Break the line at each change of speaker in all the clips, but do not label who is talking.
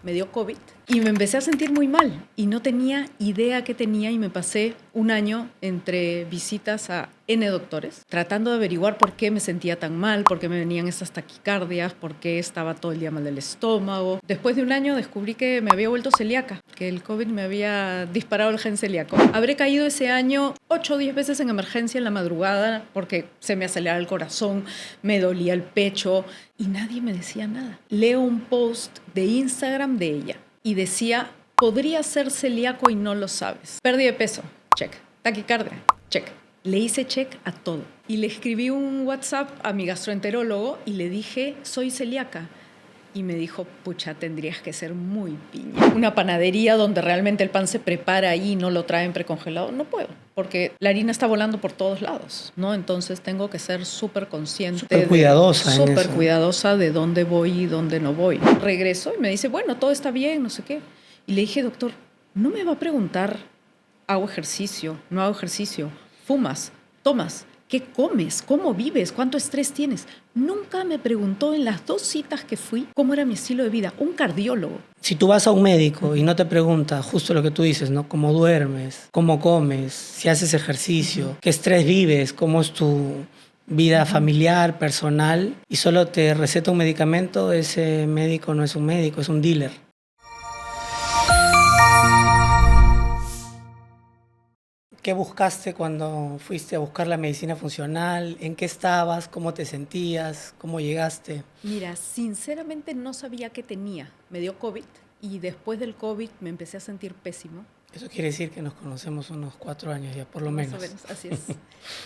me dio COVID y me empecé a sentir muy mal y no tenía idea qué tenía y me pasé un año entre visitas a N doctores tratando de averiguar por qué me sentía tan mal, por qué me venían estas taquicardias, por qué estaba todo el día mal del estómago. Después de un año descubrí que me había vuelto celíaca, que el COVID me había disparado el gen celíaco. Habré caído ese año 8 o 10 veces en emergencia en la madrugada porque se me aceleraba el corazón, me dolía el pecho y nadie me decía nada. Leo un post de Instagram de ella y decía, podría ser celíaco y no lo sabes. Pérdida de peso, check. Taquicardia, check. Le hice check a todo. Y le escribí un WhatsApp a mi gastroenterólogo y le dije, soy celíaca. Y me dijo, pucha, tendrías que ser muy piña. Una panadería donde realmente el pan se prepara ahí y no lo traen precongelado, no puedo, porque la harina está volando por todos lados, ¿no? Entonces tengo que ser súper consciente.
Súper cuidadosa en
Súper
eso.
cuidadosa de dónde voy y dónde no voy. Regreso y me dice, bueno, todo está bien, no sé qué. Y le dije, doctor, ¿no me va a preguntar, hago ejercicio, no hago ejercicio, fumas, tomas? ¿Qué comes? ¿Cómo vives? ¿Cuánto estrés tienes? Nunca me preguntó en las 2 citas que fui cómo era mi estilo de vida. Un cardiólogo.
Si tú vas a un médico y no te pregunta justo lo que tú dices, ¿no? ¿Cómo duermes? ¿Cómo comes? Si haces ejercicio, ¿qué estrés vives? ¿Cómo es tu vida familiar, personal? Y solo te receta un medicamento, ese médico no es un médico, es un dealer. ¿Qué buscaste cuando fuiste a buscar la medicina funcional? ¿En qué estabas? ¿Cómo te sentías? ¿Cómo llegaste?
Mira, sinceramente no sabía qué tenía. Me dio COVID y después del COVID me empecé a sentir pésimo.
Eso quiere decir que nos conocemos unos 4 años ya, por lo
Más
menos.
o menos, así es.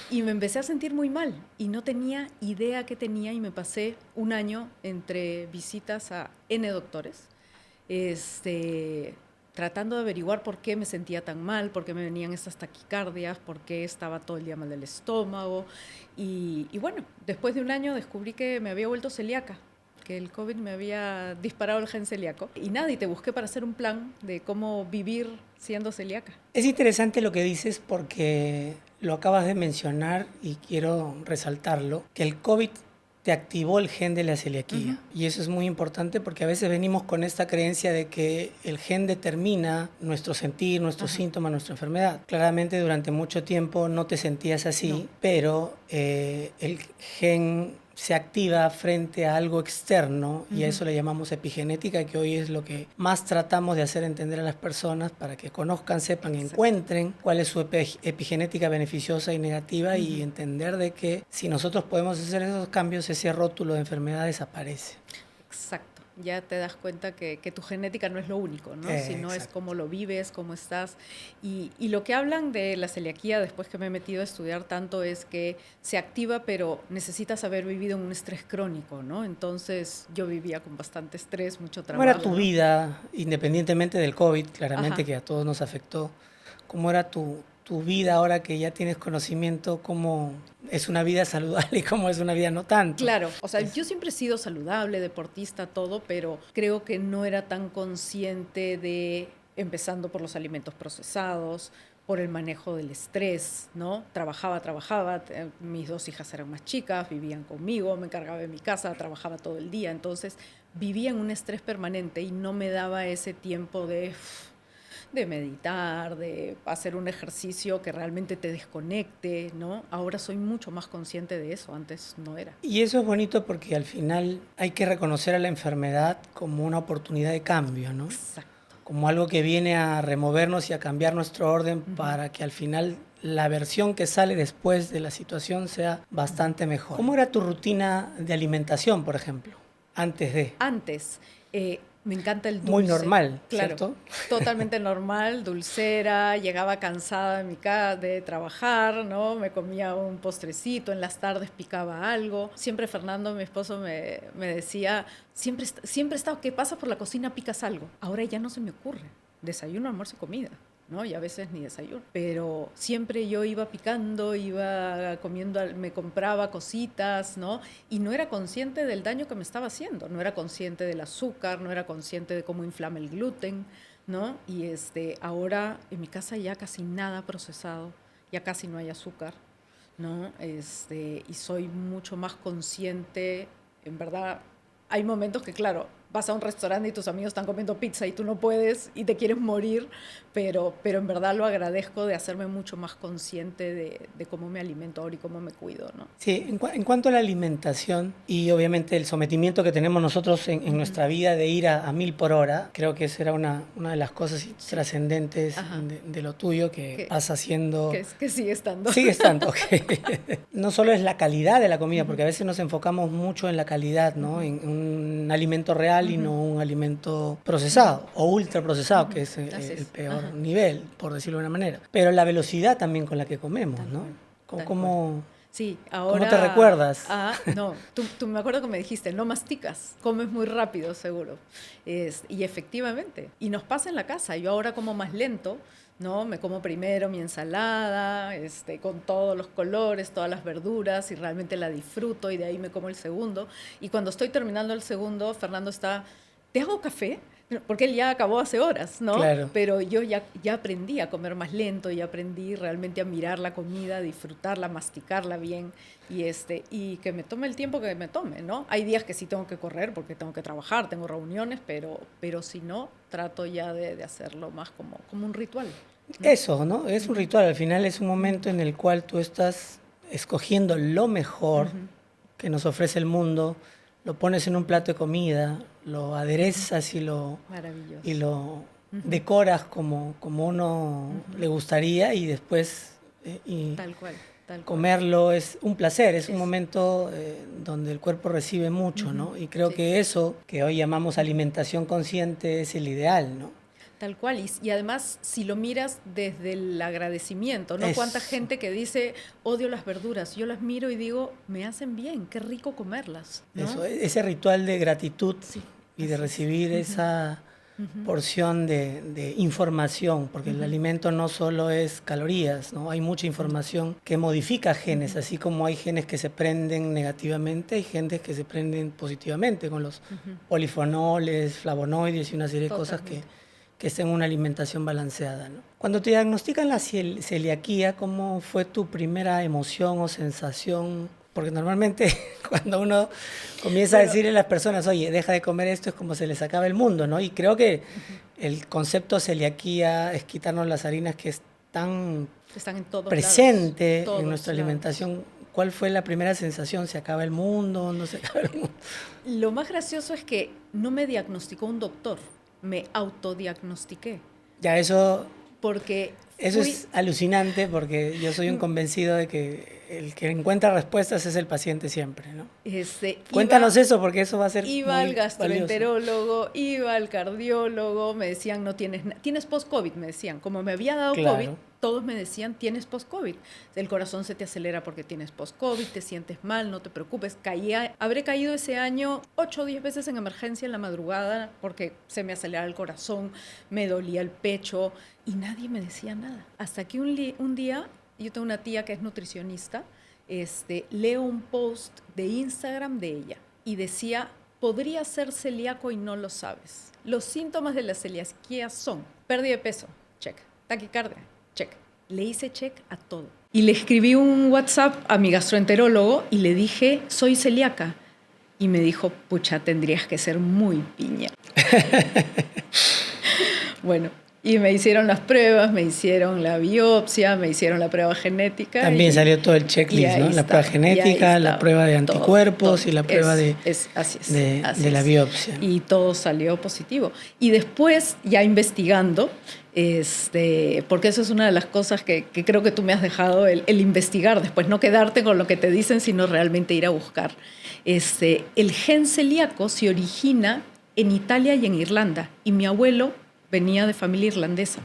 Y me empecé a sentir muy mal y no tenía idea qué tenía y me pasé un año entre visitas a N doctores, tratando de averiguar por qué me sentía tan mal, por qué me venían estas taquicardias, por qué estaba todo el día mal del estómago. Y bueno, después de un año descubrí que me había vuelto celíaca, que el COVID me había disparado el gen celíaco. Y nada, y te busqué para hacer un plan de cómo vivir siendo celíaca.
Es interesante lo que dices porque lo acabas de mencionar y quiero resaltarlo, que el COVID te activó el gen de la celiaquía. Y eso es muy importante porque a veces venimos con esta creencia de que el gen determina nuestro sentir, nuestros síntomas, nuestra enfermedad. Claramente durante mucho tiempo no te sentías así,
No.
pero el gen se activa frente a algo externo y a eso le llamamos epigenética, que hoy es lo que más tratamos de hacer entender a las personas para que conozcan, sepan, encuentren cuál es su epigenética beneficiosa y negativa y entender de que si nosotros podemos hacer esos cambios, ese rótulo de enfermedad desaparece.
Exacto. Ya te das cuenta que tu genética no es lo único, ¿no? Sino es cómo lo vives, cómo estás. Y lo que hablan de la celiaquía, después que me he metido a estudiar tanto, es que se activa, pero necesitas haber vivido en un estrés crónico, ¿no? Entonces yo vivía con bastante estrés, mucho
¿Cómo
trabajo.
era tu vida, independientemente del COVID, claramente
Ajá.
que a todos nos afectó? ¿Cómo era tu vida ahora que ya tienes conocimiento? ¿Cómo es una vida saludable y cómo es una vida no tanto?
Claro, o sea, yo siempre he sido saludable, deportista, todo, pero creo que no era tan consciente de, empezando por los alimentos procesados, por el manejo del estrés, ¿no? Trabajaba, mis 2 hijas eran más chicas, vivían conmigo, me encargaba de mi casa, trabajaba todo el día, entonces vivía en un estrés permanente y no me daba ese tiempo de meditar, de hacer un ejercicio que realmente te desconecte, ¿no? Ahora soy mucho más consciente de eso, antes no era.
Y eso es bonito porque al final hay que reconocer a la enfermedad como una oportunidad de cambio, ¿no?
Exacto.
Como algo que viene a removernos y a cambiar nuestro orden para que al final la versión que sale después de la situación sea bastante mejor. ¿Cómo era tu rutina de alimentación, por ejemplo, antes de?
Antes, me encanta el dulce.
Muy normal,
claro,
¿cierto?
Totalmente normal, dulcera, llegaba cansada de mi casa de trabajar, ¿no? Me comía un postrecito, en las tardes picaba algo. Siempre Fernando, mi esposo, me decía, siempre está, que pasas por la cocina, picas algo. Ahora ya no se me ocurre. Desayuno, almuerzo y comida, ¿no? Y a veces ni desayuno. Pero siempre yo iba picando, iba comiendo, me compraba cositas, ¿no? Y no era consciente del daño que me estaba haciendo. No era consciente del azúcar, no era consciente de cómo inflama el gluten, ¿no? Y ahora en mi casa ya casi nada procesado, ya casi no hay azúcar, ¿no? Y soy mucho más consciente, en verdad. Hay momentos que, claro, vas a un restaurante y tus amigos están comiendo pizza y tú no puedes y te quieres morir, pero en verdad lo agradezco de hacerme mucho más consciente de cómo me alimento ahora y cómo me cuido, ¿no?
Sí, en cuanto a la alimentación y obviamente el sometimiento que tenemos nosotros en nuestra vida de ir a 1000 por hora, creo que esa era una de las cosas trascendentes de lo tuyo que vas haciendo.
Que sigue estando.
Sigue estando, ok. No solo es la calidad de la comida, porque a veces nos enfocamos mucho en la calidad, ¿no? En un alimento real y no un alimento procesado o ultraprocesado, que es el peor nivel, por decirlo de una manera. Pero la velocidad también con la que comemos, ¿no? ¿Cómo,
sí, ahora,
¿cómo te recuerdas?
No, tú me acuerdo que me dijiste, no masticas, comes muy rápido, seguro. Y efectivamente, y nos pasa en la casa, yo ahora como más lento, ¿no? Me como primero mi ensalada, con todos los colores, todas las verduras, y realmente la disfruto, y de ahí me como el segundo. Y cuando estoy terminando el segundo, Fernando está, ¿te hago café? Porque él ya acabó hace horas, ¿no?
Claro.
Pero yo ya aprendí a comer más lento y aprendí realmente a mirar la comida, a disfrutarla, masticarla bien y que me tome el tiempo que me tome, ¿no? Hay días que sí tengo que correr porque tengo que trabajar, tengo reuniones, pero si no, trato ya de hacerlo más como un ritual, ¿no?
Eso, ¿no? Es un ritual, al final es un momento en el cual tú estás escogiendo lo mejor que nos ofrece el mundo, lo pones en un plato de comida, lo aderezas y lo decoras como uno le gustaría y después
tal cual.
Comerlo es un placer, es un momento donde el cuerpo recibe mucho, ¿no? Y creo que eso que hoy llamamos alimentación consciente es el ideal, ¿no?
Tal cual, y además si lo miras desde el agradecimiento, ¿no? Cuánta gente que dice, odio las verduras, yo las miro y digo, me hacen bien, qué rico comerlas, ¿no?
Eso, ese ritual de gratitud y de recibir esa porción de información, porque el alimento no solo es calorías, ¿no? Hay mucha información que modifica genes, así como hay genes que se prenden negativamente, hay genes que se prenden positivamente con los polifenoles, flavonoides y una serie de cosas que estén en una alimentación balanceada, ¿no? Cuando te diagnostican la celiaquía, ¿cómo fue tu primera emoción o sensación? Porque normalmente cuando uno comienza a decirle a las personas, oye, deja de comer esto, es como se les acaba el mundo, ¿no? Y creo que el concepto celiaquía es quitarnos las harinas que es tan
están en todos
presente
lados,
en nuestra alimentación. ¿Cuál fue la primera sensación? ¿Se acaba el mundo? ¿No se acaba el mundo?
Lo más gracioso es que no me diagnosticó un doctor, me autodiagnostiqué.
Ya, eso
Eso
es alucinante porque yo soy un convencido de que el que encuentra respuestas es el paciente siempre, ¿no? Cuéntanos eso porque eso va a ser
Iba
muy
al gastroenterólogo,
valioso.
iba al cardiólogo, me decían, no tienes post-COVID, me decían. Como me había dado COVID, todos me decían, tienes post-COVID. El corazón se te acelera porque tienes post-COVID, te sientes mal, no te preocupes. Habré caído ese año 8 o 10 veces en emergencia en la madrugada porque se me aceleraba el corazón, me dolía el pecho y nadie me decía nada. Hasta que un día, yo tengo una tía que es nutricionista, leo un post de Instagram de ella y decía, podría ser celíaco y no lo sabes. Los síntomas de la celiaquía son pérdida de peso, check, taquicardia, check. Le hice check a todo. Y le escribí un WhatsApp a mi gastroenterólogo y le dije, soy celíaca. Y me dijo, pucha, tendrías que ser muy piña. Bueno, y me hicieron las pruebas, me hicieron la biopsia, me hicieron la prueba genética.
También salió todo el checklist, ¿no? La prueba genética, la prueba de anticuerpos todo. Y la prueba de la biopsia.
Y todo salió positivo. Y después, ya investigando, porque eso es una de las cosas que creo que tú me has dejado, el investigar después, no quedarte con lo que te dicen, sino realmente ir a buscar. El gen celíaco se origina en Italia y en Irlanda, y mi abuelo venía de familia irlandesa.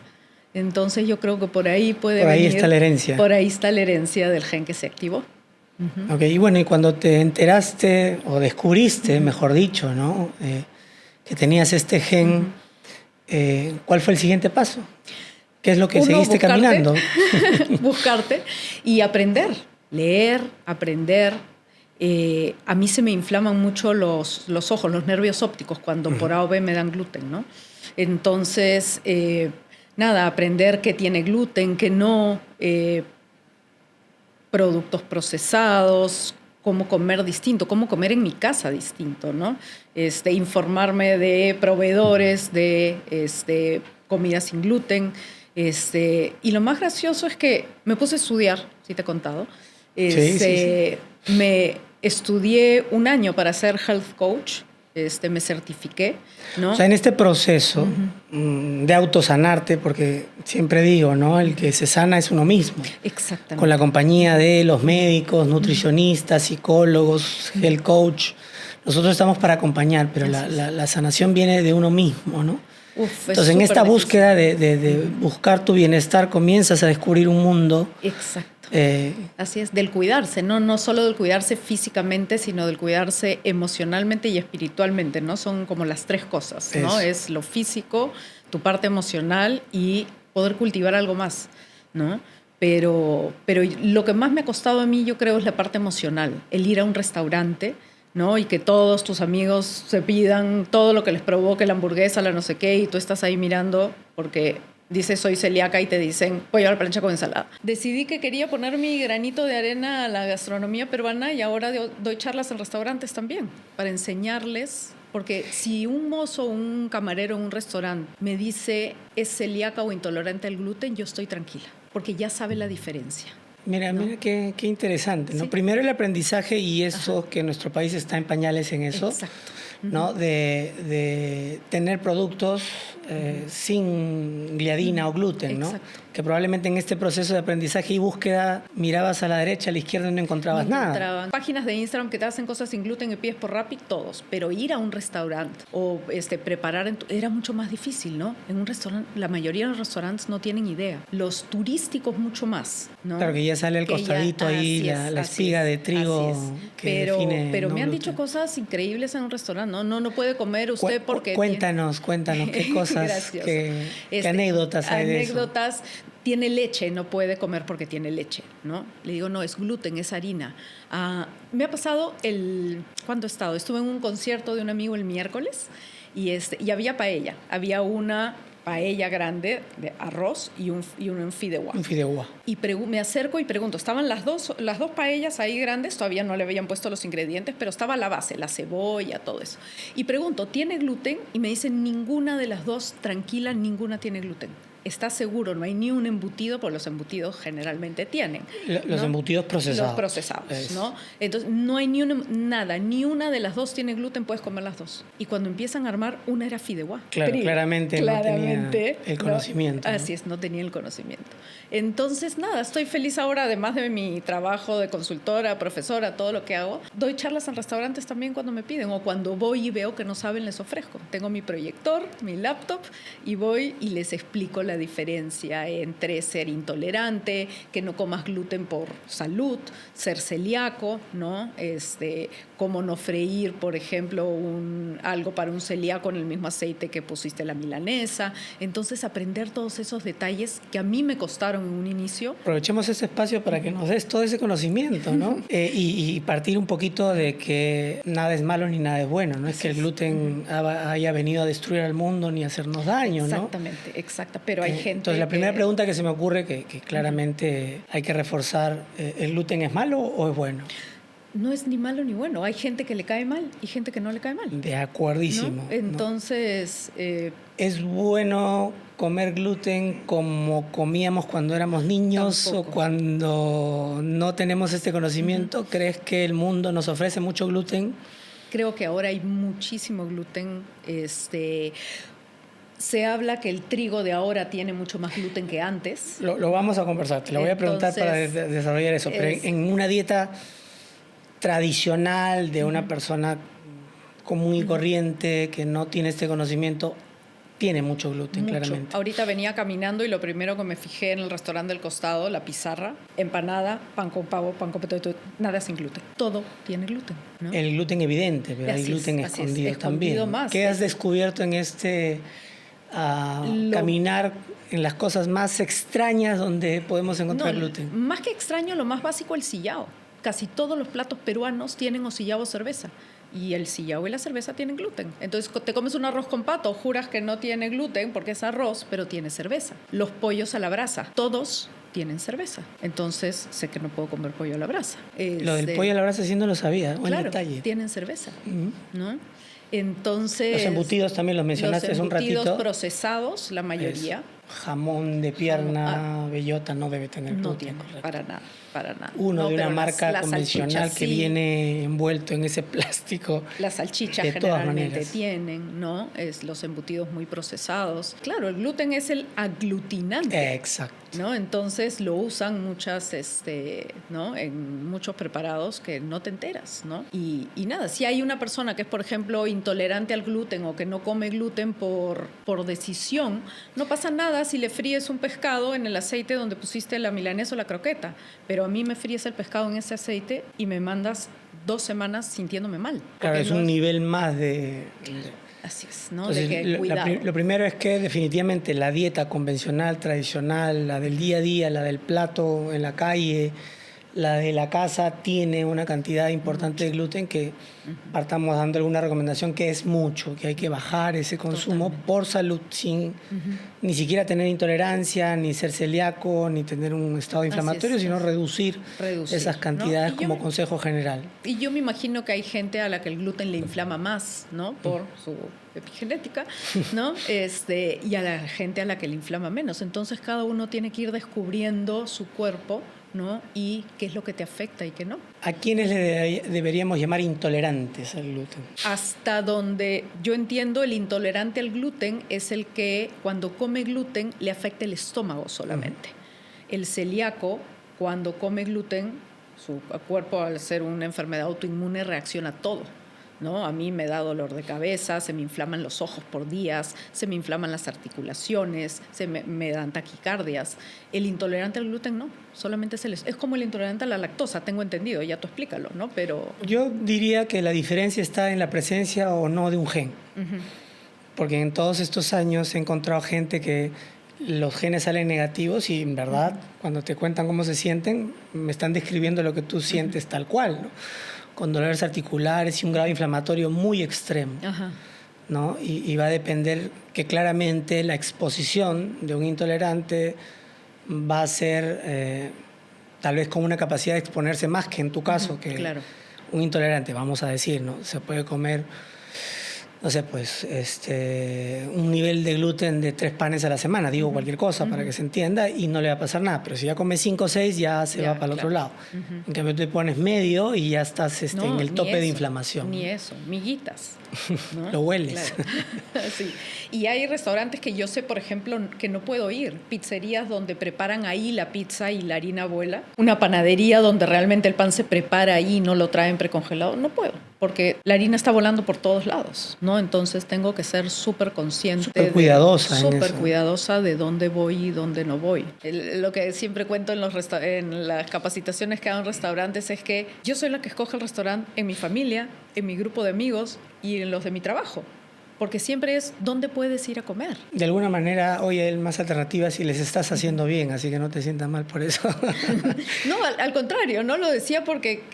Entonces yo creo que por ahí puede venir.
Por ahí está la herencia.
Por ahí está la herencia del gen que se activó.
Ok, y bueno, y cuando te enteraste o descubriste, mejor dicho, ¿no? Que tenías este gen, ¿cuál fue el siguiente paso? ¿Qué es lo que seguiste caminando?
Buscarte y aprender, leer, aprender. A mí se me inflaman mucho los ojos, los nervios ópticos, cuando por A o B me dan gluten, ¿no? Entonces, aprender qué tiene gluten, qué no, productos procesados, cómo comer distinto, cómo comer en mi casa distinto, ¿no? Informarme de proveedores, de comida sin gluten. Y lo más gracioso es que me puse a estudiar, si te he contado.
Sí.
Me estudié un año para ser health coach. Me certifiqué, ¿no?
O sea, en este proceso de autosanarte, porque siempre digo, ¿no? El que se sana es uno mismo.
Exactamente.
Con la compañía de los médicos, nutricionistas, psicólogos, health coach. Nosotros estamos para acompañar, pero la sanación viene de uno mismo, ¿no? Entonces, en esta búsqueda de buscar tu bienestar, comienzas a descubrir un mundo.
Exacto. Así es, del cuidarse, no solo del cuidarse físicamente, sino del cuidarse emocionalmente y espiritualmente, ¿no? Son como las tres cosas, ¿no? Es lo físico, tu parte emocional y poder cultivar algo más, ¿no? Pero lo que más me ha costado a mí, yo creo, es la parte emocional, el ir a un restaurante, ¿no? Y que todos tus amigos se pidan todo lo que les provoque, la hamburguesa, la no sé qué, y tú estás ahí mirando porque dices soy celíaca y te dicen pollo a la plancha con ensalada. Decidí que quería poner mi granito de arena a la gastronomía peruana y ahora doy charlas en restaurantes también para enseñarles. Porque si un mozo o un camarero en un restaurante me dice es celíaca o intolerante al gluten, yo estoy tranquila, porque ya sabe la diferencia.
Mira,
¿no?
mira qué interesante, ¿no?
Sí.
Primero el aprendizaje y eso que nuestro país está en pañales en eso.
Exacto.
¿No? De tener productos sin gliadina o gluten, ¿no?
Exacto.
Que probablemente en este proceso de aprendizaje y búsqueda mirabas a la derecha, a la izquierda y no encontrabas nada.
Páginas de Instagram que te hacen cosas sin gluten y pides por Rappi, todos. Pero ir a un restaurante o preparar era mucho más difícil, ¿no? En un restaurante, la mayoría de los restaurantes no tienen idea. Los turísticos mucho más, ¿no?
Claro, que ya sale el costadito ahí, la espiga de trigo que define.
Pero
no
me han
gluten.
dicho cosas increíbles en un restaurante, ¿no? No puede comer usted porque...
Cuéntanos, qué cosas, qué anécdotas hay de eso.
Anécdotas, tiene leche, no puede comer porque tiene leche, ¿no? Le digo, no, es gluten, es harina. Me ha pasado ¿cuándo he estado? Estuve en un concierto de un amigo el miércoles y había paella. Había una paella grande de arroz y un fideuá.
Un fideuá.
Y me acerco y pregunto, estaban las dos paellas ahí grandes, todavía no le habían puesto los ingredientes, pero estaba la base, la cebolla, todo eso. Y pregunto, ¿tiene gluten? Y me dicen, ninguna de las dos, tranquila, ninguna tiene gluten. ¿Estás seguro? No hay ni un embutido, porque los embutidos generalmente tienen.
Los embutidos procesados.
Los procesados, ¿no? Entonces, no hay nada, ni una de las dos tiene gluten, puedes comer las dos. Y cuando empiezan a armar, una era fideuá.
Claro, claramente no tenía el conocimiento.
¿no? Así es, no tenía el conocimiento. Entonces, nada, estoy feliz ahora, además de mi trabajo de consultora, profesora, todo lo que hago. Doy charlas en restaurantes también cuando me piden, o cuando voy y veo que no saben, les ofrezco. Tengo mi proyector, mi laptop, y voy y les explico la diferencia entre ser intolerante, que no comas gluten por salud, ser celíaco, ¿no? Cómo no freír, por ejemplo, algo para un celíaco en el mismo aceite que pusiste la milanesa. Entonces, aprender todos esos detalles que a mí me costaron en un inicio.
Aprovechemos ese espacio para que nos des todo ese conocimiento, ¿no? Y partir un poquito de que nada es malo ni nada es bueno, no es que el gluten haya venido a destruir al mundo ni a hacernos daño, ¿no?
Exactamente, exacto, pero hay gente...
Entonces, la primera pregunta que se me ocurre, que claramente hay que reforzar, ¿el gluten es malo o es bueno?
No es ni malo ni bueno. Hay gente que le cae mal y gente que no le cae mal.
De acuerdísimo.
¿No? Entonces...
¿Es bueno comer gluten como comíamos cuando éramos niños
tampoco.
o cuando no tenemos este conocimiento? ¿Crees que el mundo nos ofrece mucho gluten?
Creo que ahora hay muchísimo gluten. Se habla que el trigo de ahora tiene mucho más gluten que antes.
Lo vamos a conversar. Te lo voy a preguntar para desarrollar eso. Pero en una dieta tradicional de una persona común y corriente que no tiene este conocimiento, tiene mucho gluten, claramente.
Ahorita venía caminando y lo primero que me fijé en el restaurante del costado, la pizarra, empanada, pan con pavo, pan con potato, nada sin gluten. Todo tiene gluten, ¿no?
El gluten evidente, pero hay gluten escondido también.
Más.
¿Qué has descubierto en caminar en las cosas más extrañas donde podemos encontrar gluten?
Más que extraño, lo más básico, el sillao. Casi todos los platos peruanos tienen o sillao o cerveza. Y el sillao y la cerveza tienen gluten. Entonces, te comes un arroz con pato, juras que no tiene gluten porque es arroz, pero tiene cerveza. Los pollos a la brasa, todos tienen cerveza. Entonces sé que no puedo comer pollo a la brasa.
Lo del pollo a la brasa sí no lo sabía, buen
Claro,
detalle.
tienen cerveza, ¿no? Entonces,
Los embutidos también los mencionaste hace un ratito.
Los embutidos procesados, la mayoría.
Jamón de pierna, bellota no debe tener gluten.
No tiene,
correcto.
para nada.
Uno de una marca
las
convencional que viene envuelto en ese plástico.
Las salchichas
de todas
generalmente
maneras
tienen, ¿no? Los embutidos muy procesados. Claro, el gluten es el aglutinante.
Exacto.
¿No? Entonces lo usan muchas, ¿no? En muchos preparados que no te enteras, ¿no? Y nada, si hay una persona que es, por ejemplo, intolerante al gluten o que no come gluten por decisión, no pasa nada si le fríes un pescado en el aceite donde pusiste la milanesa o la croqueta, pero a mí me fríes el pescado en ese aceite y me mandas 2 semanas sintiéndome mal.
Claro, es un nivel más de...
Así es, ¿no?
Entonces,
de que cuidado.
Lo primero es que definitivamente la dieta convencional, tradicional, la del día a día, la del plato en la calle, la de la casa, tiene una cantidad importante de gluten que partamos dando alguna recomendación que es mucho, que hay que bajar ese consumo. Totalmente. Por salud, sin ni siquiera tener intolerancia, ni ser celíaco, ni tener un estado inflamatorio, sino reducir esas cantidades, ¿no? Como consejo general.
Y yo me imagino que hay gente a la que el gluten le inflama más, ¿no? Por su epigenética, ¿no? Y a la gente a la que le inflama menos. Entonces cada uno tiene que ir descubriendo su cuerpo, ¿no? Y qué es lo que te afecta y qué no.
¿A quiénes le deberíamos llamar intolerantes al gluten?
Hasta donde yo entiendo, el intolerante al gluten es el que cuando come gluten le afecta el estómago solamente. El celíaco, cuando come gluten, su cuerpo, al ser una enfermedad autoinmune, reacciona a todo, ¿no? A mí me da dolor de cabeza, se me inflaman los ojos por días, se me inflaman las articulaciones, me dan taquicardias. El intolerante al gluten no, solamente es como el intolerante a la lactosa, tengo entendido, ya tú explícalo, ¿no? Pero
yo diría que la diferencia está en la presencia o no de un gen. Porque en todos estos años he encontrado gente que los genes salen negativos y en verdad cuando te cuentan cómo se sienten me están describiendo lo que tú sientes tal cual, ¿no? Con dolores articulares y un grado inflamatorio muy extremo, ¿no? Y va a depender que claramente la exposición de un intolerante va a ser tal vez con una capacidad de exponerse más que en tu caso, que un intolerante, vamos a decir, ¿no? Se puede comer, no sé, pues un nivel de gluten de 3 panes a la semana, digo cualquier cosa para que se entienda, y no le va a pasar nada. Pero si ya comes 5 o 6, ya se va para el otro lado. En cambio, tú te pones medio y ya estás en el tope de inflamación.
Ni eso, miguitas, ¿no?
Lo hueles.
Claro. Sí. Y hay restaurantes que yo sé, por ejemplo, que no puedo ir. Pizzerías donde preparan ahí la pizza y la harina abuela. Una panadería donde realmente el pan se prepara ahí y no lo traen precongelado. No puedo, porque la harina está volando por todos lados, ¿no? Entonces tengo que ser súper consciente.
Súper cuidadosa.
Súper cuidadosa de dónde voy y dónde no voy. Lo que siempre cuento en las capacitaciones que hago en restaurantes es que yo soy la que escoge el restaurante en mi familia, en mi grupo de amigos y en los de mi trabajo. Porque siempre es dónde puedes ir a comer.
De alguna manera, hoy hay más alternativas y les estás haciendo bien, así que no te sientas mal por eso.
No, al contrario, no lo decía porque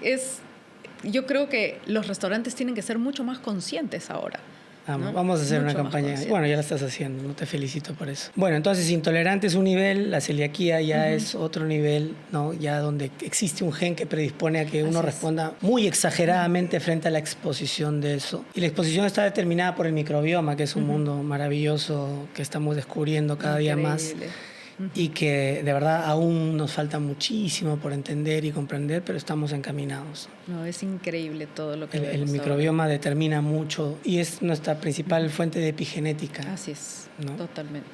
yo creo que los restaurantes tienen que ser mucho más conscientes ahora. ¿no? Vamos
a hacer una campaña. Bueno, ya la estás haciendo, no te felicito por eso. Bueno, entonces intolerante es un nivel, la celiaquía ya es otro nivel, ¿no? Ya donde existe un gen que predispone a que uno responda muy exageradamente frente a la exposición de eso. Y la exposición está determinada por el microbioma, que es un mundo maravilloso que estamos descubriendo cada día más. Y que de verdad aún nos falta muchísimo por entender y comprender, pero estamos encaminados.
No, es increíble todo lo que
el microbioma determina mucho y es nuestra principal fuente de epigenética.
Así es, ¿no? Totalmente.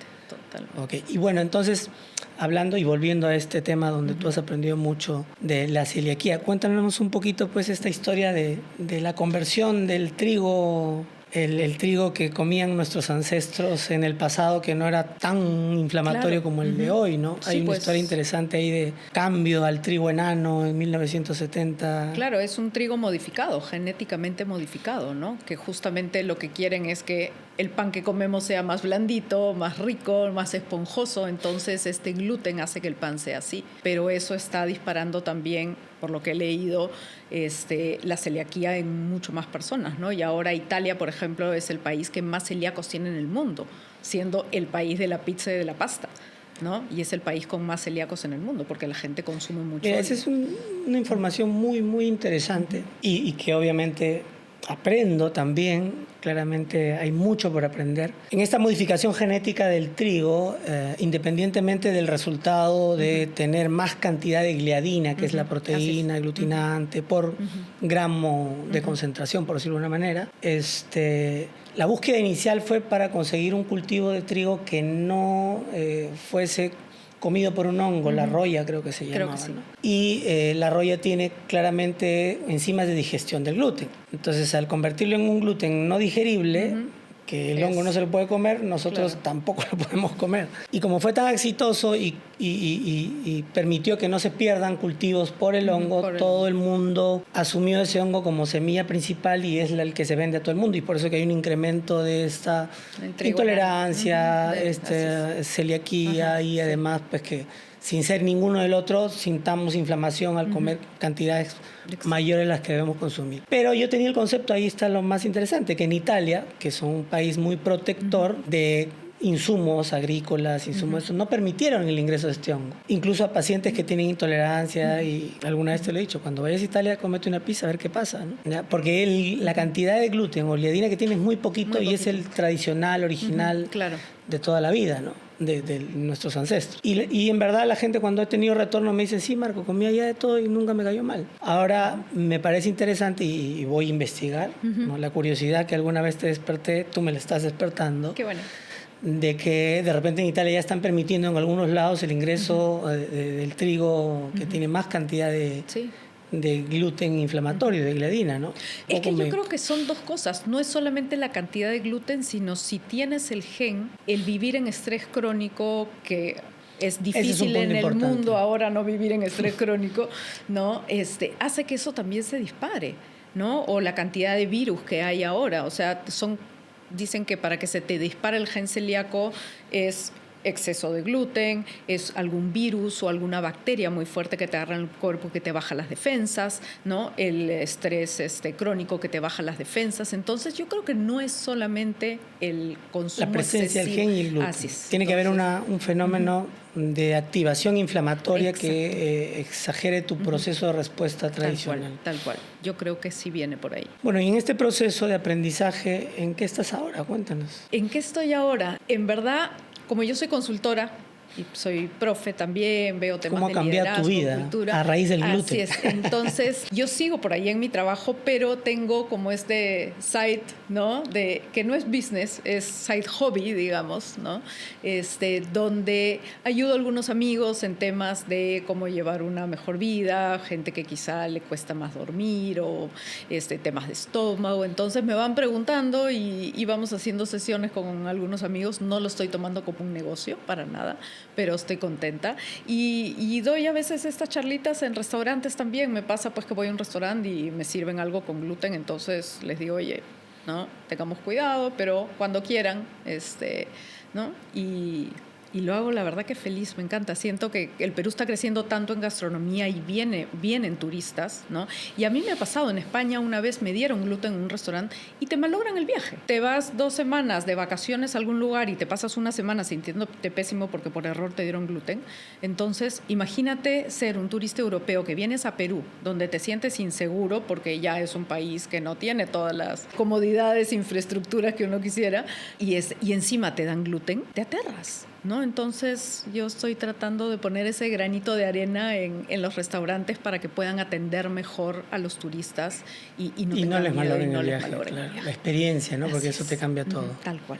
Okay. Y bueno, entonces, hablando y volviendo a este tema donde tú has aprendido mucho de la celiaquía, cuéntanos un poquito pues esta historia de la conversión del trigo. El trigo que comían nuestros ancestros en el pasado, que no era tan inflamatorio como el de hoy, ¿no?
Sí,
hay una historia interesante ahí de cambio al trigo enano en 1970.
Claro, es un trigo modificado, genéticamente modificado, ¿no? Que justamente lo que quieren es que el pan que comemos sea más blandito, más rico, más esponjoso. Entonces este gluten hace que el pan sea así. Pero eso está disparando también, por lo que he leído, la celiaquía en mucho más personas, ¿no? Y ahora Italia, por ejemplo, es el país que más celíacos tiene en el mundo, siendo el país de la pizza y de la pasta, ¿no? Y es el país con más celíacos en el mundo, porque la gente consume mucho.
Mira, esa es una información muy, muy interesante y que obviamente aprendo también. Claramente hay mucho por aprender. En esta modificación genética del trigo, independientemente del resultado de tener más cantidad de gliadina, que es la proteína aglutinante, por gramo de concentración, por decirlo de una manera, la búsqueda inicial fue para conseguir un cultivo de trigo que no fuese comido por un hongo, la roya creo que se llamaba,
sí.
¿no? Y la roya tiene claramente enzimas de digestión del gluten. Entonces, al convertirlo en un gluten no digerible, que el hongo no se lo puede comer, nosotros tampoco lo podemos comer. Y como fue tan exitoso y permitió que no se pierdan cultivos por el hongo, todo el mundo asumió ese hongo como semilla principal y es el que se vende a todo el mundo. Y por eso que hay un incremento de esta intolerancia, celiaquía y además pues que sin ser ninguno del otro sintamos inflamación al comer cantidades mayores de las que debemos consumir. Pero yo tenía el concepto, ahí está lo más interesante, que en Italia, que es un país muy protector de insumos agrícolas, no permitieron el ingreso de este hongo. Incluso a pacientes que tienen intolerancia, y alguna vez te lo he dicho, cuando vayas a Italia, comete una pizza a ver qué pasa, ¿no? ¿Ya? Porque la cantidad de gluten o gliadina que tiene es muy poquito y es el tradicional, original de toda la vida, ¿no? De nuestros ancestros. Y en verdad la gente cuando he tenido retorno me dice, sí, Marco, comía ya de todo y nunca me cayó mal. Ahora me parece interesante y voy a investigar, ¿no? La curiosidad que alguna vez te desperté, tú me la estás despertando.
Qué bueno.
De que de repente en Italia ya están permitiendo en algunos lados el ingreso del trigo que tiene más cantidad de gluten inflamatorio, de gliadina, ¿no?
Es que yo creo que son dos cosas. No es solamente la cantidad de gluten, sino si tienes el gen, el vivir en estrés crónico, que es difícil en el mundo ahora no vivir en estrés crónico, ¿no? Hace que eso también se dispare, ¿no? O la cantidad de virus que hay ahora. O sea, dicen que para que se te dispare el gen celíaco es exceso de gluten, es algún virus o alguna bacteria muy fuerte que te agarra en el cuerpo que te baja las defensas, ¿no? El estrés crónico que te baja las defensas. Entonces yo creo que no es solamente el consumo
la presencia
excesivo.
del gen y el gluten. Tiene que haber un fenómeno de activación inflamatoria que exagere tu proceso de respuesta tradicional.
Tal cual. Yo creo que sí viene por ahí.
Bueno, y en este proceso de aprendizaje, ¿en qué estás ahora? Cuéntanos.
¿En qué estoy ahora? En verdad, como yo soy consultora y soy profe también, veo temas de liderazgo,
¿cómo ha cambiado tu vida
cultura,
a raíz del gluten?
Así es. Entonces, yo sigo por ahí en mi trabajo, pero tengo como side, ¿no? Que no es business, es side hobby, digamos, ¿no? Donde ayudo a algunos amigos en temas de cómo llevar una mejor vida, gente que quizá le cuesta más dormir o temas de estómago. Entonces me van preguntando y vamos haciendo sesiones con algunos amigos. No lo estoy tomando como un negocio, para nada, pero estoy contenta y doy a veces estas charlitas en restaurantes también. Me pasa pues que voy a un restaurante y me sirven algo con gluten, entonces les digo, oye, no, tengamos cuidado, pero cuando quieran, ¿no? Y lo hago, la verdad que feliz, me encanta. Siento que el Perú está creciendo tanto en gastronomía y vienen turistas, ¿no? Y a mí me ha pasado, en España una vez me dieron gluten en un restaurante y te malogran el viaje. Te vas 2 semanas de vacaciones a algún lugar y te pasas una semana sintiéndote pésimo porque por error te dieron gluten. Entonces, imagínate ser un turista europeo que vienes a Perú, donde te sientes inseguro porque ya es un país que no tiene todas las comodidades, infraestructuras que uno quisiera, y encima te dan gluten, te aterras, ¿no? Entonces yo estoy tratando de poner ese granito de arena en los restaurantes para que puedan atender mejor a los turistas y
no les malogren el viaje, claro. La experiencia, ¿no? Porque eso te cambia todo.
Tal cual,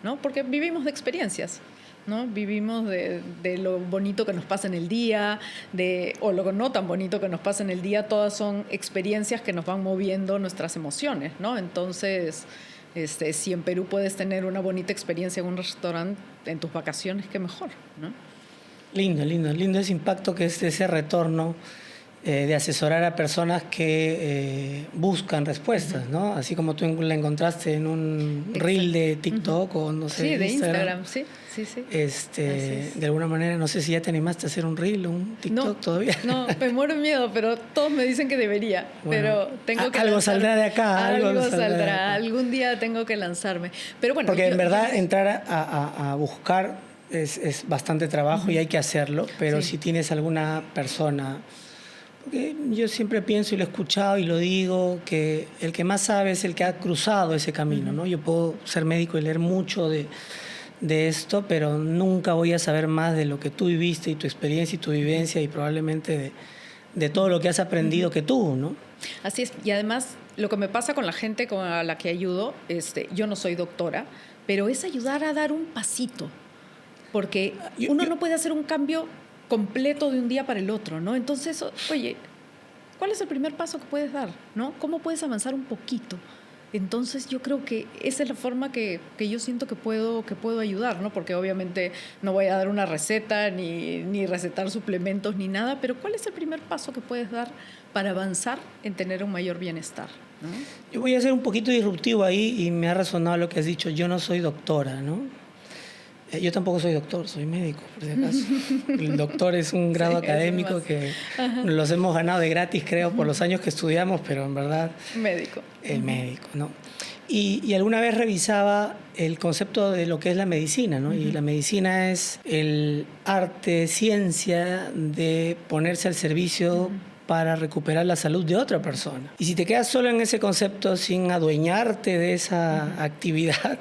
¿no? Porque vivimos de experiencias, ¿no? Vivimos de lo bonito que nos pasa en el día, o lo no tan bonito que nos pasa en el día. Todas son experiencias que nos van moviendo nuestras emociones, ¿no? Entonces, si en Perú puedes tener una bonita experiencia en un restaurante en tus vacaciones, qué mejor, ¿no?
Lindo ese impacto que es ese retorno de asesorar a personas que buscan respuestas, ¿no? Así como tú la encontraste en un reel de TikTok o no sé,
sí, de Instagram, sí.
De alguna manera, no sé si ya te animaste a hacer un reel o un TikTok todavía.
No, me muero de miedo, pero todos me dicen que debería. Bueno, pero tengo que
algo saldrá de acá.
Algo saldrá. Algún día tengo que lanzarme. Pero bueno,
porque en verdad entrar a buscar es bastante trabajo y hay que hacerlo, pero si tienes alguna persona, porque yo siempre pienso y lo he escuchado y lo digo, que el que más sabe es el que ha cruzado ese camino, ¿no? Yo puedo ser médico y leer mucho de esto, pero nunca voy a saber más de lo que tú viviste y tu experiencia y tu vivencia y probablemente de todo lo que has aprendido que tú, ¿no?
Así es. Y además, lo que me pasa con la gente a la que ayudo, yo no soy doctora, pero es ayudar a dar un pasito, porque uno no puede hacer un cambio completo de un día para el otro, ¿no? Entonces, oye, ¿cuál es el primer paso que puedes dar, ¿no? ¿Cómo puedes avanzar un poquito? Entonces yo creo que esa es la forma que yo siento que puedo ayudar, ¿no? Porque obviamente no voy a dar una receta ni recetar suplementos ni nada, pero ¿cuál es el primer paso que puedes dar para avanzar en tener un mayor bienestar, ¿no?
Yo voy a ser un poquito disruptivo ahí y me ha resonado lo que has dicho. Yo no soy doctora, ¿no? Yo tampoco soy doctor, soy médico, por si acaso. El doctor es un grado académico que los hemos ganado de gratis, creo, por los años que estudiamos, pero en verdad...
Médico.
El médico, ¿no? Y alguna vez revisaba el concepto de lo que es la medicina, ¿no? Y la medicina es el arte, ciencia de ponerse al servicio para recuperar la salud de otra persona. Y si te quedas solo en ese concepto sin adueñarte de esa actividad,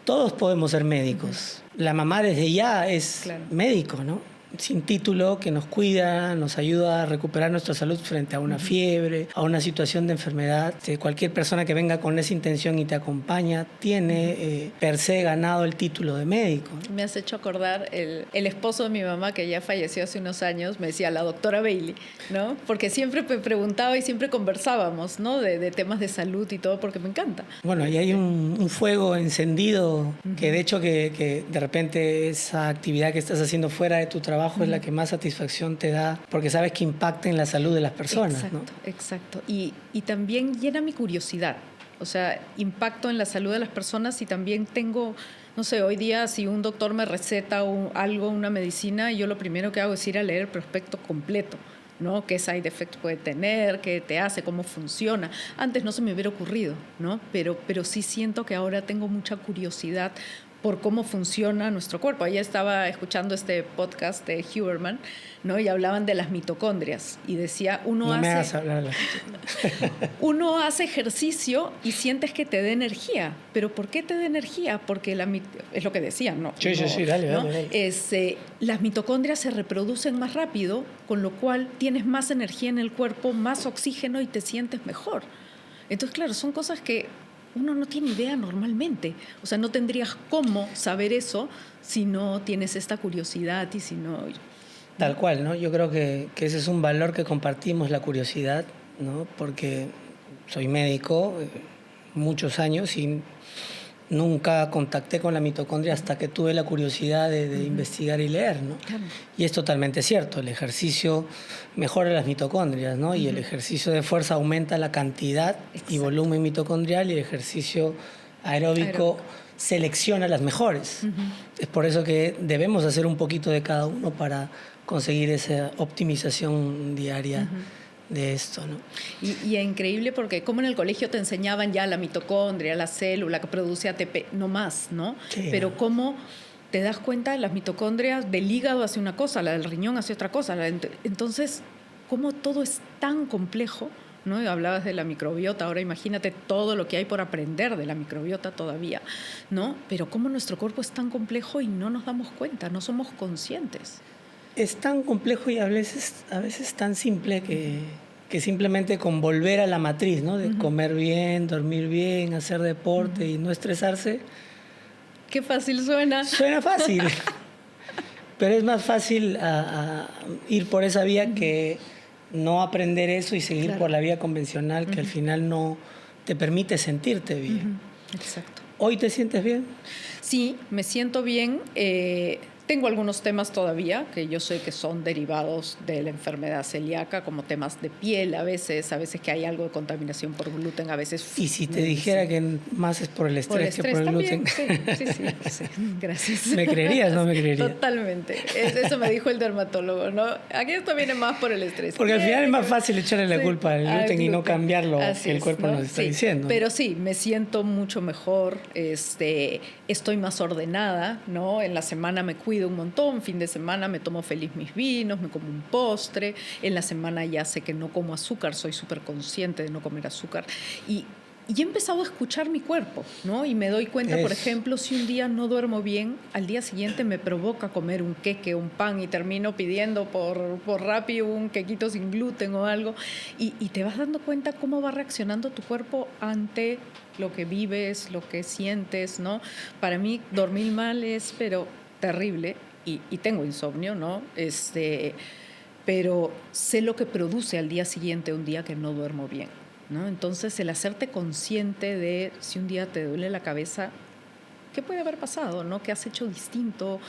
todos podemos ser médicos. La mamá desde ya es médico, ¿no? Sin título, que nos cuida, nos ayuda a recuperar nuestra salud frente a una fiebre, a una situación de enfermedad. Cualquier persona que venga con esa intención y te acompaña tiene per se ganado el título de médico.
Me has hecho acordar el esposo de mi mamá, que ya falleció hace unos años, me decía la doctora Bailey, ¿no? Porque siempre me preguntaba y siempre conversábamos, ¿no? De temas de salud y todo, porque me encanta.
Bueno, y hay un fuego encendido que de hecho que de repente esa actividad que estás haciendo fuera de tu trabajo es la que más satisfacción te da, porque sabes que impacta en la salud de las personas.
Exacto,
¿no?
Exacto. Y también llena mi curiosidad. O sea, impacto en la salud de las personas y también tengo, no sé, hoy día si un doctor me receta algo, una medicina, yo lo primero que hago es ir a leer el prospecto completo, ¿no? ¿Qué side effects puede tener? ¿Qué te hace? ¿Cómo funciona? Antes no se me hubiera ocurrido, ¿no? Pero sí siento que ahora tengo mucha curiosidad por cómo funciona nuestro cuerpo. Ayer estaba escuchando este podcast de Huberman, ¿no? Y hablaban de las mitocondrias y decía, uno hace ejercicio y sientes que te da energía. ¿Pero por qué te da energía? Porque es lo que decían, ¿no?
Sí, dale.
Las mitocondrias se reproducen más rápido, con lo cual tienes más energía en el cuerpo, más oxígeno y te sientes mejor. Entonces, claro, son cosas que uno no tiene idea normalmente. O sea, no tendrías cómo saber eso si no tienes esta curiosidad y si no...
Tal cual, ¿no? Yo creo que ese es un valor que compartimos, la curiosidad, ¿no? Porque soy médico muchos años y nunca contacté con la mitocondria hasta que tuve la curiosidad de investigar y leer, ¿no? Claro. Y es totalmente cierto, el ejercicio mejora las mitocondrias, ¿no? Y el ejercicio de fuerza aumenta la cantidad y volumen mitocondrial y el ejercicio aeróbico selecciona las mejores. Es por eso que debemos hacer un poquito de cada uno para conseguir esa optimización diaria de esto, ¿no?
Y es increíble porque como en el colegio te enseñaban ya la mitocondria, la célula que produce ATP, no más, ¿no? Sí, pero cómo te das cuenta, las mitocondrias del hígado hace una cosa, la del riñón hace otra cosa. Entonces, cómo todo es tan complejo, ¿no? Hablabas de la microbiota, ahora imagínate todo lo que hay por aprender de la microbiota todavía, ¿no? Pero cómo nuestro cuerpo es tan complejo y no nos damos cuenta, no somos conscientes.
Es tan complejo y a veces tan simple que simplemente con volver a la matriz, ¿no? De comer bien, dormir bien, hacer deporte y no estresarse.
Qué fácil suena.
Suena fácil, pero es más fácil ir por esa vía que no aprender eso y seguir por la vía convencional que al final no te permite sentirte bien.
Exacto.
¿Hoy te sientes bien?
Sí, me siento bien. Tengo algunos temas todavía que yo sé que son derivados de la enfermedad celíaca, como temas de piel a veces que hay algo de contaminación por gluten, a veces...
Y si te dijera que más es por el estrés que por el
también,
gluten.
sí, gracias.
¿Me creerías o no me creerías?
Totalmente. Eso me dijo el dermatólogo, ¿no? Aquí esto viene más por el estrés.
Porque al final es más fácil echarle la culpa al gluten y no cambiar lo que el cuerpo nos está diciendo.
Pero sí, me siento mucho mejor, estoy más ordenada, ¿no? En la semana me cuido un montón, fin de semana me tomo feliz mis vinos, me como un postre, en la semana ya sé que no como azúcar, soy súper consciente de no comer azúcar y he empezado a escuchar mi cuerpo, ¿no? Y me doy cuenta, por ejemplo, si un día no duermo bien, al día siguiente me provoca comer un queque, un pan y termino pidiendo por Rappi un quequito sin gluten o algo y te vas dando cuenta cómo va reaccionando tu cuerpo ante lo que vives, lo que sientes, ¿no? Para mí dormir mal es, pero terrible. Y tengo insomnio, ¿no? Pero sé lo que produce al día siguiente un día que no duermo bien, ¿no? Entonces, el hacerte consciente de si un día te duele la cabeza, ¿qué puede haber pasado, ¿no? ¿Qué has hecho distinto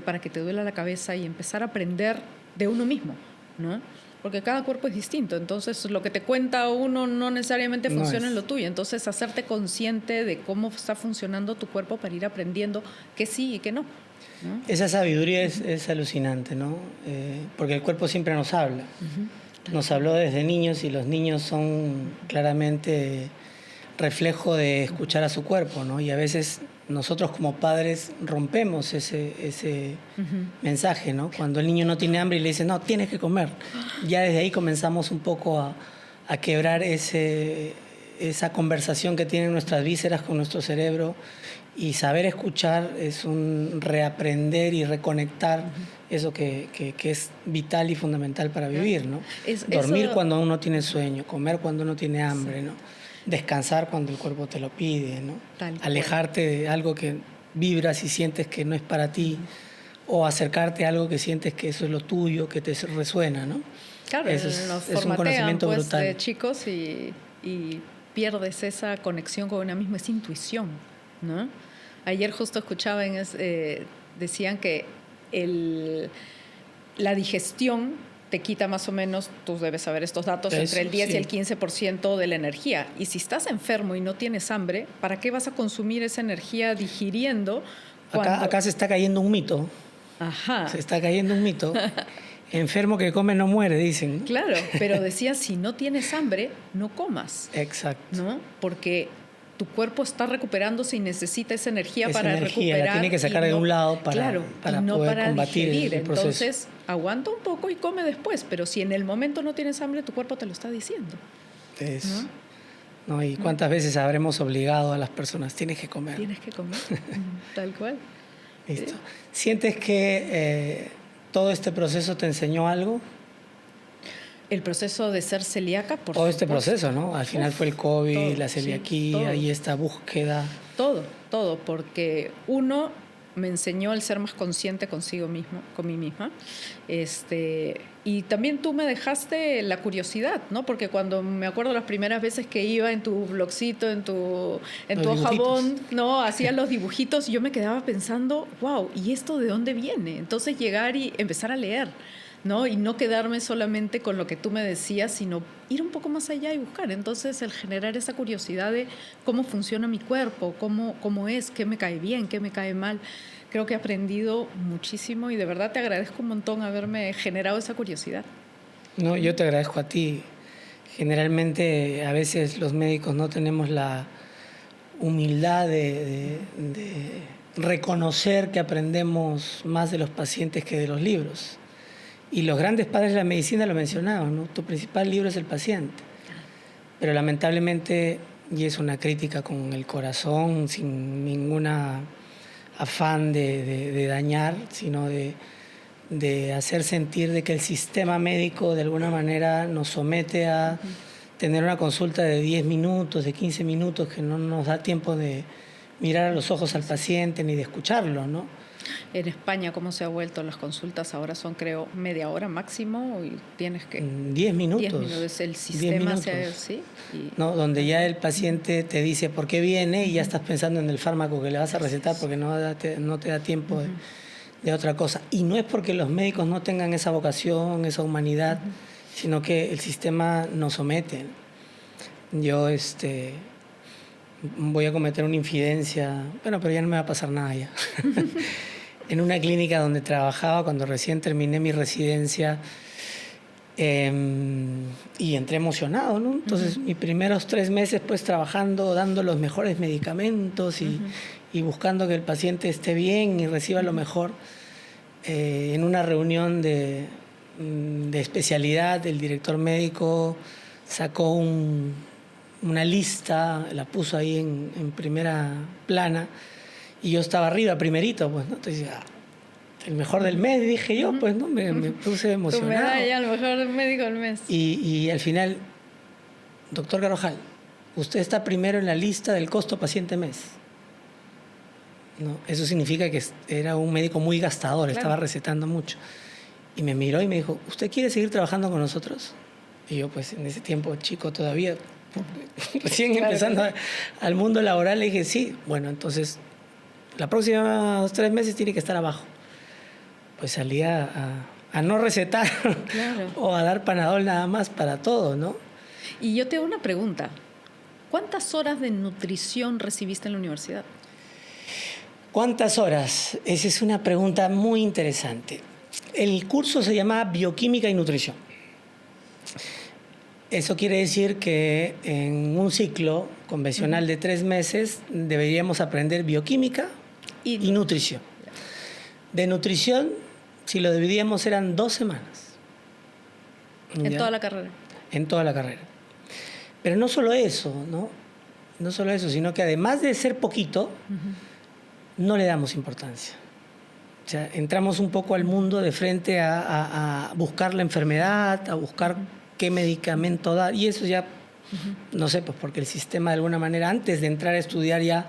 para que te duela la cabeza y empezar a aprender de uno mismo, ¿no? Porque cada cuerpo es distinto, entonces lo que te cuenta uno no necesariamente funciona en lo tuyo. Entonces, hacerte consciente de cómo está funcionando tu cuerpo para ir aprendiendo qué sí y qué no, ¿no?
Esa sabiduría es alucinante, ¿no? Porque el cuerpo siempre nos habla. Nos habló desde niños y los niños son claramente reflejo de escuchar a su cuerpo, ¿no? Y a veces nosotros como padres rompemos ese mensaje, ¿no? Cuando el niño no tiene hambre y le dice, no, tienes que comer. Ya desde ahí comenzamos un poco a quebrar esa conversación que tienen nuestras vísceras con nuestro cerebro. Y saber escuchar es un reaprender y reconectar eso que es vital y fundamental para vivir, ¿no? Dormir cuando uno tiene sueño, comer cuando uno tiene hambre, ¿no? Descansar cuando el cuerpo te lo pide, ¿no? Alejarte de algo que vibras y sientes que no es para ti, o acercarte a algo que sientes que eso es lo tuyo, que te resuena, ¿no?
Claro,
eso es un conocimiento
pues,
brutal.
De chicos y pierdes esa conexión con una misma, esa intuición, ¿no? Ayer justo escuchaba, decían que la digestión te quita más o menos, tú debes saber estos datos, entre el 10 y el 15% de la energía. Y si estás enfermo y no tienes hambre, ¿para qué vas a consumir esa energía digiriendo?
Acá se está cayendo un mito.
Ajá.
Se está cayendo un mito. Enfermo que come no muere, dicen.
Claro, pero decían, si no tienes hambre, no comas.
Exacto.
¿No? Porque tu cuerpo está recuperándose y necesita esa energía para recuperar.
La tiene que sacar de un lado para poder combatir el proceso.
Entonces, aguanta un poco y come después, pero si en el momento no tienes hambre, tu cuerpo te lo está diciendo.
¿No? ¿Y cuántas veces habremos obligado a las personas? Tienes que comer.
Tienes que comer, tal cual.
Listo. ¿Sientes que todo este proceso te enseñó algo?
El proceso de ser celíaca, por
todo este proceso, ¿no? Al final fue el COVID, todo, la celiaquía y esta búsqueda.
Todo, porque uno me enseñó el ser más consciente consigo mismo, con mí misma. Y también tú me dejaste la curiosidad, ¿no? Porque cuando me acuerdo las primeras veces que iba en tu blogcito, en tu hojabón, ¿no? Hacía los dibujitos y yo me quedaba pensando, wow, ¿y esto de dónde viene? Entonces llegar y empezar a leer, ¿no? Y no quedarme solamente con lo que tú me decías, sino ir un poco más allá y buscar. Entonces, el generar esa curiosidad de cómo funciona mi cuerpo, cómo es, qué me cae bien, qué me cae mal. Creo que he aprendido muchísimo y de verdad te agradezco un montón haberme generado esa curiosidad.
No, yo te agradezco a ti. Generalmente, a veces los médicos no tenemos la humildad de reconocer que aprendemos más de los pacientes que de los libros. Y los grandes padres de la medicina lo mencionaban, ¿no? Tu principal libro es el paciente. Pero lamentablemente, y es una crítica con el corazón, sin ninguna afán de dañar, sino de hacer sentir de que el sistema médico de alguna manera nos somete a tener una consulta de 10 minutos, de 15 minutos, que no nos da tiempo de mirar a los ojos al paciente ni de escucharlo, ¿no?
En España, ¿cómo se ha vuelto? Las consultas ahora son, creo, media hora máximo y tienes que...
10 minutos.
10 minutos. El sistema ¿sí?
No, donde ya el paciente te dice por qué viene y ya estás pensando en el fármaco que le vas a recetar porque no te da tiempo de otra cosa. Y no es porque los médicos no tengan esa vocación, esa humanidad, sino que el sistema nos somete. Yo voy a cometer una infidencia, bueno, pero ya no me va a pasar nada ya. En una clínica donde trabajaba cuando recién terminé mi residencia, y entré emocionado, ¿no? Entonces, mis primeros 3 meses, pues, trabajando, dando los mejores medicamentos y buscando que el paciente esté bien y reciba lo mejor. En una reunión de especialidad, el director médico sacó una lista, la puso ahí en primera plana, y yo estaba arriba, primerito, pues, ¿no? Entonces, el mejor del mes, dije yo, pues, ¿no? Me puse emocionado.
Tu medalla, el mejor médico del mes.
Y al final, doctor Carvajal, usted está primero en la lista del costo paciente-mes. ¿No? Eso significa que era un médico muy gastador, estaba recetando mucho. Y me miró y me dijo, ¿usted quiere seguir trabajando con nosotros? Y yo, pues, en ese tiempo, chico todavía, recién empezando al mundo laboral, le dije, sí. Bueno, entonces, la próxima 3 meses tiene que estar abajo. Pues salía a no recetar o a dar Panadol nada más para todo, ¿no?
Y yo te hago una pregunta. ¿Cuántas horas de nutrición recibiste en la universidad?
¿Cuántas horas? Esa es una pregunta muy interesante. El curso se llama Bioquímica y Nutrición. Eso quiere decir que en un ciclo convencional de 3 meses deberíamos aprender bioquímica y nutrición. De nutrición, si lo dividíamos, eran 2 semanas.
¿En toda la carrera?
En toda la carrera. Pero no solo eso, ¿no? No solo eso, sino que además de ser poquito, no le damos importancia. O sea, entramos un poco al mundo de frente a buscar la enfermedad, a buscar qué medicamento dar, y eso ya, no sé, pues porque el sistema de alguna manera, antes de entrar a estudiar ya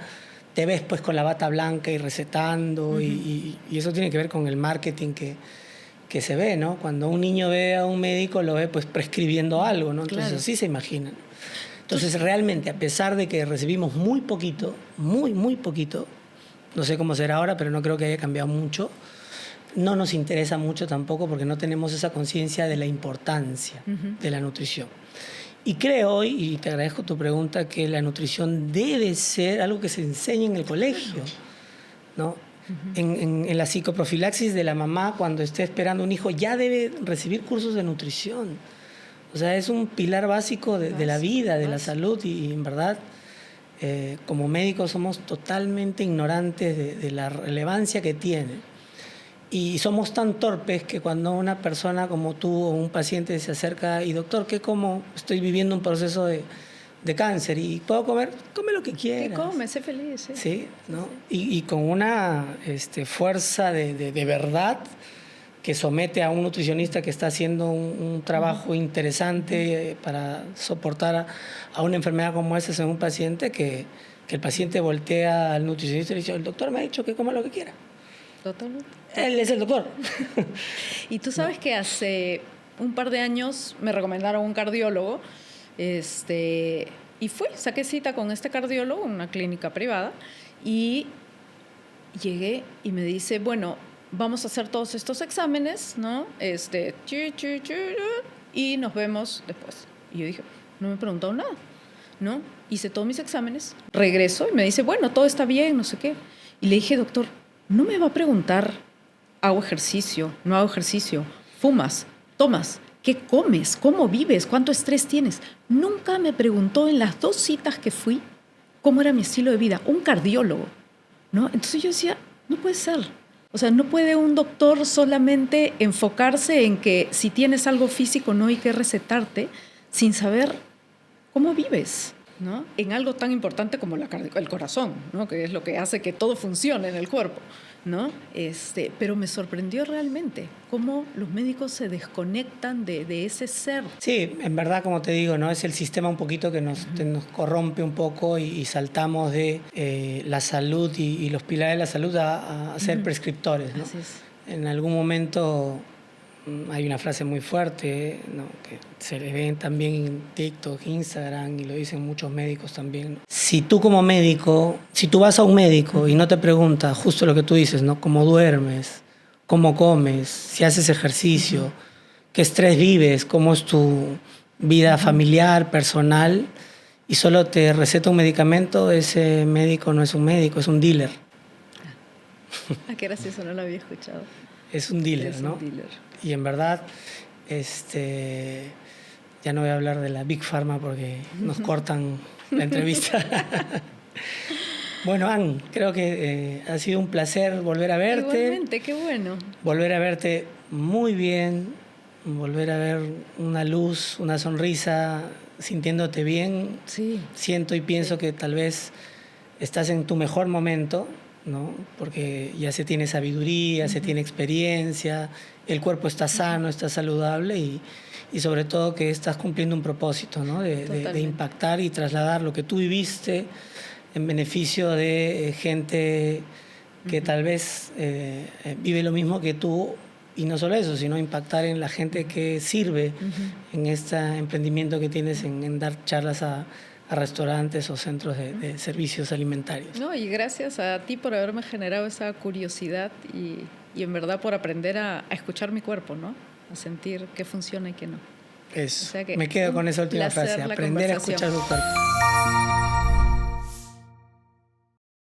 te ves pues con la bata blanca y recetando, y eso tiene que ver con el marketing que se ve, ¿no? Cuando un niño ve a un médico, lo ve pues prescribiendo algo, ¿no? Entonces así se imaginan. Entonces realmente, a pesar de que recibimos muy poquito, muy poquito, no sé cómo será ahora, pero no creo que haya cambiado mucho, no nos interesa mucho tampoco porque no tenemos esa conciencia de la importancia de la nutrición. Y creo, y te agradezco tu pregunta, que la nutrición debe ser algo que se enseñe en el colegio, ¿no? En la psicoprofilaxis de la mamá, cuando esté esperando un hijo, ya debe recibir cursos de nutrición. O sea, es un pilar básico de la vida, de la salud, y en verdad, como médicos somos totalmente ignorantes de la relevancia que tiene. Y somos tan torpes que cuando una persona como tú o un paciente se acerca y doctor, ¿qué como? Estoy viviendo un proceso de cáncer y puedo comer, come lo que quieras.
¿Qué come? Sé feliz. Sí,
sí, ¿no? Y con una fuerza de verdad que somete a un nutricionista que está haciendo un trabajo interesante para soportar a una enfermedad como esa en un paciente, que el paciente voltea al nutricionista y le dice, el doctor me ha dicho que coma lo que quiera.
Totalmente.
Él es el doctor.
Y tú sabes que hace un par de años me recomendaron un cardiólogo, y saqué cita con este cardiólogo en una clínica privada, y llegué y me dice, bueno, vamos a hacer todos estos exámenes, ¿no? Y nos vemos después. Y yo dije, no me preguntó nada, ¿no? Hice todos mis exámenes, regreso y me dice, bueno, todo está bien, no sé qué. Y le dije, doctor, no me va a preguntar, hago ejercicio, no hago ejercicio, fumas, tomas, ¿qué comes? ¿Cómo vives? ¿Cuánto estrés tienes? Nunca me preguntó en las 2 citas que fui cómo era mi estilo de vida, un cardiólogo, ¿no? Entonces yo decía, no puede ser. O sea, no puede un doctor solamente enfocarse en que si tienes algo físico no hay que recetarte sin saber cómo vives, ¿no? En algo tan importante como el corazón, ¿no? Que es lo que hace que todo funcione en el cuerpo, ¿no? Pero me sorprendió realmente cómo los médicos se desconectan de ese ser.
Sí, en verdad, como te digo, ¿no? Es el sistema un poquito que nos corrompe un poco y saltamos de la salud y los pilares de la salud a ser prescriptores, ¿no?
Así es.
En algún momento hay una frase muy fuerte, ¿no? Que se le ven también en TikTok, Instagram, y lo dicen muchos médicos también, ¿no? Si tú como médico, si tú vas a un médico y no te pregunta justo lo que tú dices, ¿no? ¿Cómo duermes? cómo comes, si haces ejercicio, qué estrés vives, cómo es tu vida familiar, personal, y solo te receta un medicamento, ese médico no es un médico, es un dealer.
Ah, qué gracioso, no lo había escuchado.
Es un dealer,
Es
¿no?
un dealer.
Y en verdad, ya no voy a hablar de la Big Pharma porque nos cortan la entrevista. Bueno, Ann, creo que ha sido un placer volver a verte.
Igualmente, qué bueno.
Volver a verte muy bien, volver a ver una luz, una sonrisa, sintiéndote bien.
Sí.
Siento y pienso que tal vez estás en tu mejor momento, ¿no? Porque ya se tiene sabiduría, se tiene experiencia, el cuerpo está sano, está saludable y sobre todo que estás cumpliendo un propósito, ¿no? De impactar y trasladar lo que tú viviste en beneficio de gente que tal vez vive lo mismo que tú, y no solo eso, sino impactar en la gente que sirve en este emprendimiento que tienes en dar charlas a restaurantes o centros de servicios alimentarios.
No, y gracias a ti por haberme generado esa curiosidad y en verdad por aprender a escuchar mi cuerpo, ¿no? A sentir qué funciona y qué no.
Eso.
O sea que
me quedo con esa última frase, aprender a escuchar tu cuerpo.